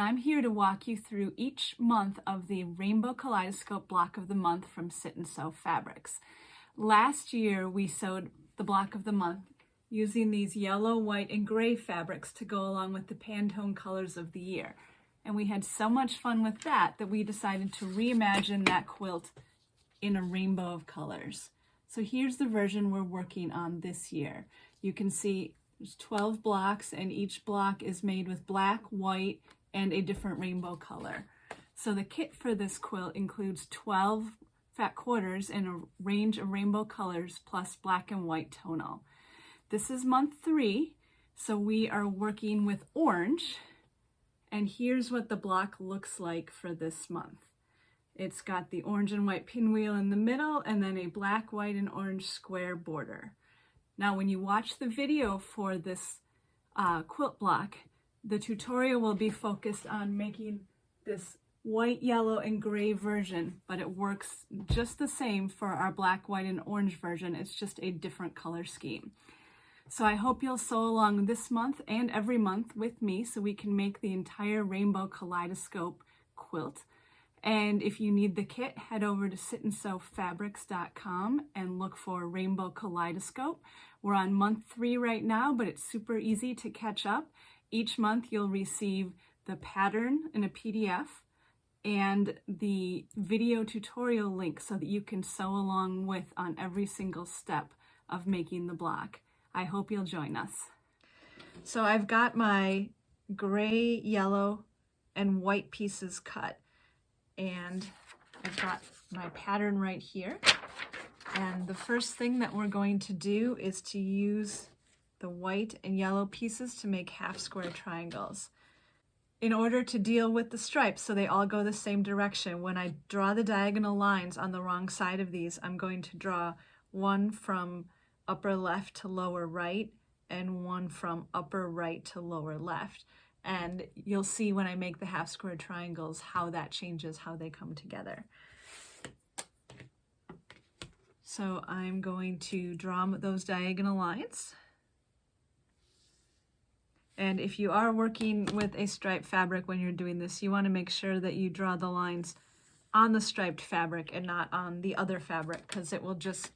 and I'm here to walk you through each month of the Rainbow Kaleidoscope Block of the Month from Sit and Sew Fabrics. Last year we sewed the Block of the Month using these yellow, white, and gray fabrics to go along with the Pantone colors of the year. And we had so much fun with that we decided to reimagine that quilt in a rainbow of colors. So here's the version we're working on this year. You can see there's 12 blocks, and each block is made with black, white, and a different rainbow color. So the kit for this quilt includes 12 fat quarters in a range of rainbow colors plus black and white tonal. This is month 3, so we are working with orange, and here's what the block looks like for this month. It's got the orange and white pinwheel in the middle, and then a black, white, and orange square border. Now, when you watch the video for this quilt block, the tutorial will be focused on making this white, yellow, and gray version, but it works just the same for our black, white, and orange version. It's just a different color scheme. So I hope you'll sew along this month and every month with me so we can make the entire Rainbow Kaleidoscope quilt. And if you need the kit, head over to sitandsewfabrics.com and look for Rainbow Kaleidoscope. We're on month 3 right now, but it's super easy to catch up. Each month you'll receive the pattern in a PDF and the video tutorial link so that you can sew along with on every single step of making the block. I hope you'll join us. So I've got my gray, yellow, and white pieces cut. And I've got my pattern right here. And the first thing that we're going to do is to use the white and yellow pieces to make half square triangles in order to deal with the stripes so they all go the same direction. When I draw the diagonal lines on the wrong side of these, I'm going to draw one from upper left to lower right and one from upper right to lower left. And you'll see when I make the half square triangles how that changes how they come together. So I'm going to draw those diagonal lines. And if you are working with a striped fabric when you're doing this, you want to make sure that you draw the lines on the striped fabric and not on the other fabric, because it will just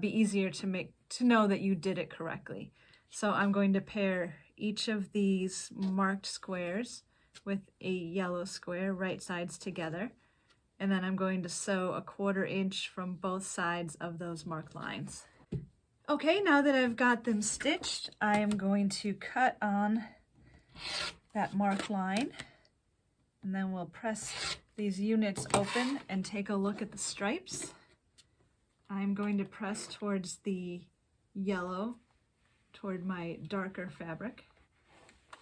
be easier to know that you did it correctly. So I'm going to pair each of these marked squares with a yellow square, right sides together, and then I'm going to sew a 1/4 inch from both sides of those marked lines. Okay, now that I've got them stitched, I am going to cut on that marked line, and then we'll press these units open and take a look at the stripes. I'm going to press towards the yellow, toward my darker fabric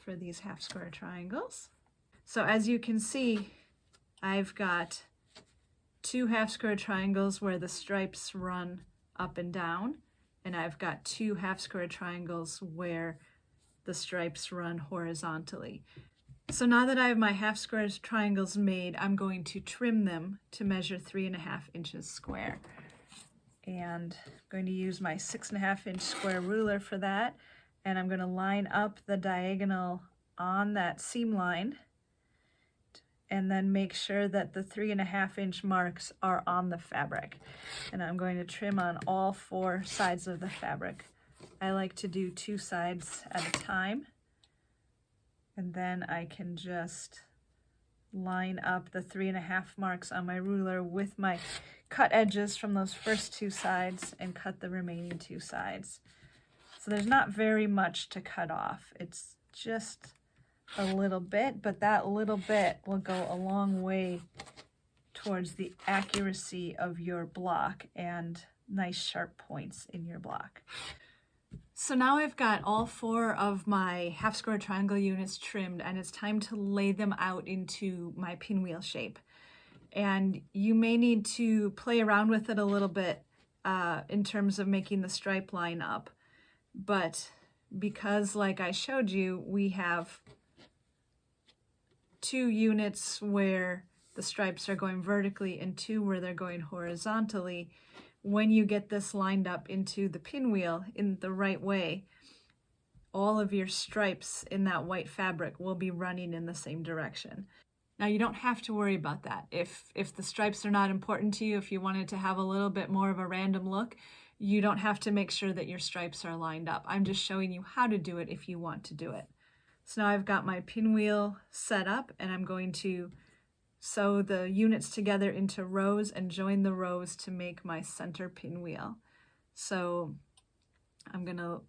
for these half square triangles. So as you can see, I've got 2 half square triangles where the stripes run up and down, and I've got 2 half square triangles where the stripes run horizontally. So now that I have my half square triangles made, I'm going to trim them to measure 3.5 inches square. And I'm going to use my 6.5 inch square ruler for that, and I'm going to line up the diagonal on that seam line and then make sure that the 3.5 inch marks are on the fabric. And I'm going to trim on all 4 sides of the fabric. I like to do 2 sides at a time, and then I can just line up the 3.5 marks on my ruler with my cut edges from those first 2 sides and cut the remaining 2 sides. So there's not very much to cut off. It's just a little bit, but that little bit will go a long way towards the accuracy of your block and nice sharp points in your block. So now I've got all 4 of my half square triangle units trimmed, and it's time to lay them out into my pinwheel shape. And you may need to play around with it a little bit in terms of making the stripe line up. But because, like I showed you, we have 2 units where the stripes are going vertically and 2 where they're going horizontally, when you get this lined up into the pinwheel in the right way, all of your stripes in that white fabric will be running in the same direction. Now you don't have to worry about that. If the stripes are not important to you, if you wanted to have a little bit more of a random look, you don't have to make sure that your stripes are lined up. I'm just showing you how to do it if you want to do it. So now I've got my pinwheel set up, and I'm going to sew the units together into rows and join the rows to make my center pinwheel. So I'm going to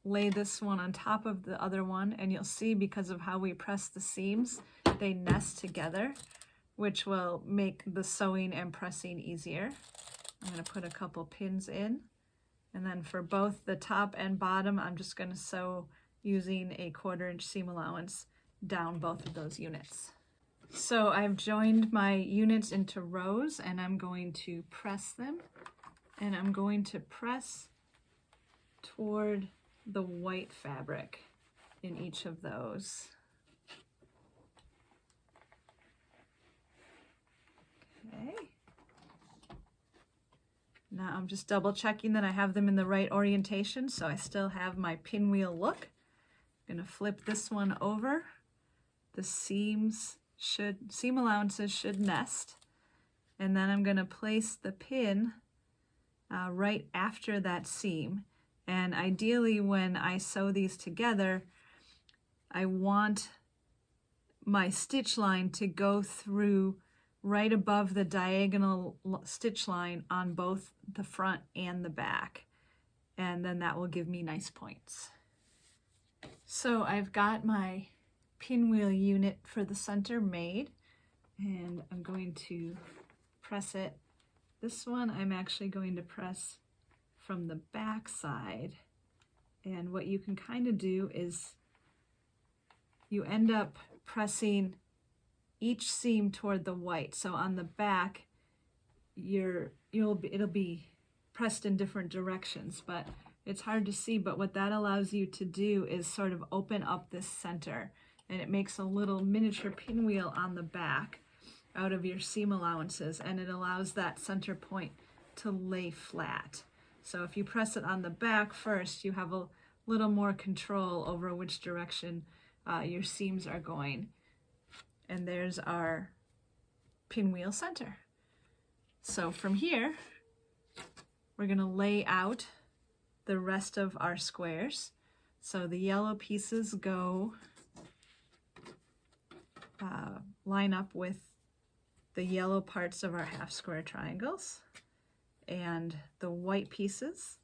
lay this one on top of the other one, and you'll see because of how we press the seams, they nest together, which will make the sewing and pressing easier. I'm going to put a couple pins in, and then for both the top and bottom, I'm just going to sew using a 1/4 inch seam allowance down both of those units. So I've joined my units into rows, and I'm going to press them, and I'm going to press toward the white fabric in each of those. Okay. Now I'm just double checking that I have them in the right orientation, so I still have my pinwheel look. I'm going to flip this one over. The seam allowances should nest, and then I'm going to place the pin right after that seam. And ideally, when I sew these together, I want my stitch line to go through right above the diagonal stitch line on both the front and the back. And then that will give me nice points. So I've got my pinwheel unit for the center made, and I'm going to press it. This one I'm actually going to press from the back side, and what you can kind of do is you end up pressing each seam toward the white. So on the back, it'll be pressed in different directions, but it's hard to see. But what that allows you to do is sort of open up this center, and it makes a little miniature pinwheel on the back out of your seam allowances, and it allows that center point to lay flat. So if you press it on the back first, you have a little more control over which direction your seams are going. And there's our pinwheel center. So from here, we're going to lay out the rest of our squares. So the yellow pieces go line up with the yellow parts of our half square triangles, and the white pieces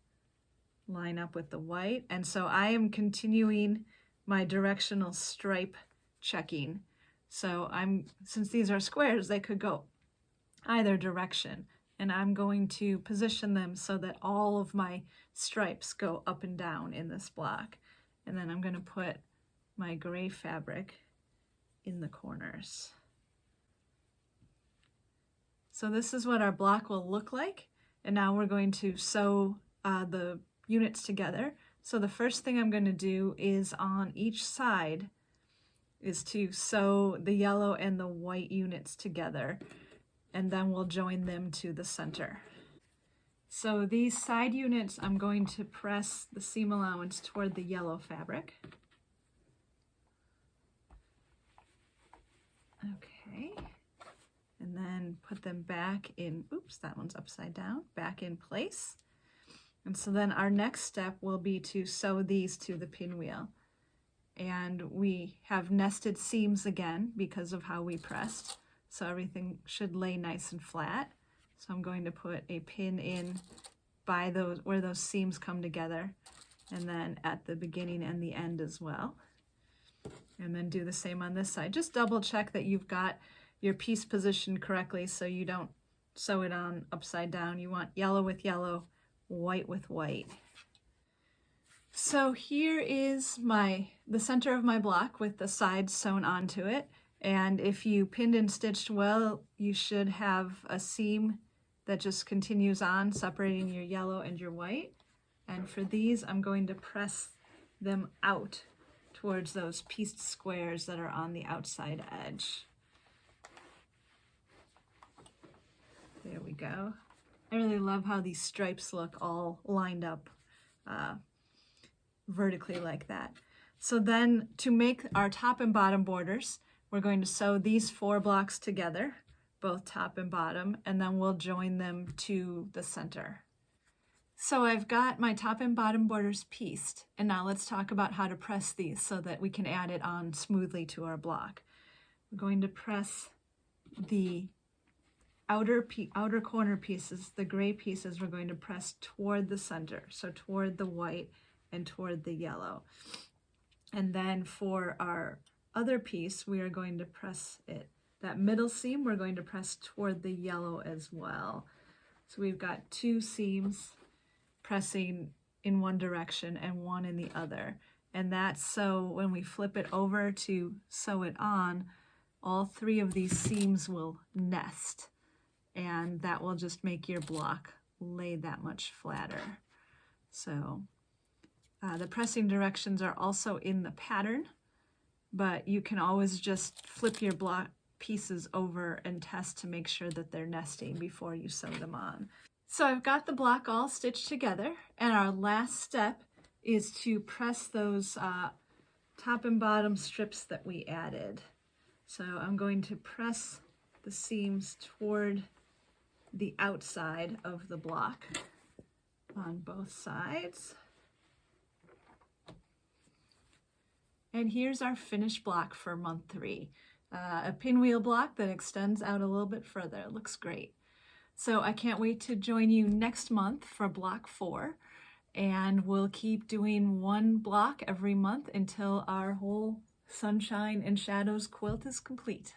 line up with the white. And so I am continuing my directional stripe checking. So since these are squares, they could go either direction, and I'm going to position them so that all of my stripes go up and down in this block. And then I'm going to put my gray fabric in the corners. So this is what our block will look like. And now we're going to sew the units together. So the first thing I'm going to do is on each side is to sew the yellow and the white units together, and then we'll join them to the center. So these side units, I'm going to press the seam allowance toward the yellow fabric. Okay. And then put them back in, oops, that one's upside down, back in place. And so then our next step will be to sew these to the pinwheel. And we have nested seams again because of how we pressed. So everything should lay nice and flat. So I'm going to put a pin in by where those seams come together, and then at the beginning and the end as well. And then do the same on this side. Just double check that you've got your piece positioned correctly so you don't sew it on upside down. You want yellow with yellow, white with white. So here is the center of my block with the sides sewn onto it. And if you pinned and stitched well, you should have a seam that just continues on, separating your yellow and your white. And for these, I'm going to press them out towards those pieced squares that are on the outside edge. There we go. I really love how these stripes look all lined up vertically like that. So then to make our top and bottom borders, we're going to sew these 4 blocks together, both top and bottom, and then we'll join them to the center. So I've got my top and bottom borders pieced, and now let's talk about how to press these so that we can add it on smoothly to our block. We're going to press the outer corner pieces, the gray pieces, we're going to press toward the center, so toward the white and toward the yellow. And then for our other piece, we are going to press it. That middle seam, we're going to press toward the yellow as well. So we've got 2 seams pressing in one direction and one in the other. And that's so when we flip it over to sew it on, all 3 of these seams will nest. And that will just make your block lay that much flatter. So the pressing directions are also in the pattern, but you can always just flip your block pieces over and test to make sure that they're nesting before you sew them on. So I've got the block all stitched together, and our last step is to press those top and bottom strips that we added. So I'm going to press the seams toward the outside of the block on both sides. And here's our finished block for month 3. A pinwheel block that extends out a little bit further. It looks great. So I can't wait to join you next month for block 4. And we'll keep doing 1 block every month until our whole Sunshine and Shadows quilt is complete.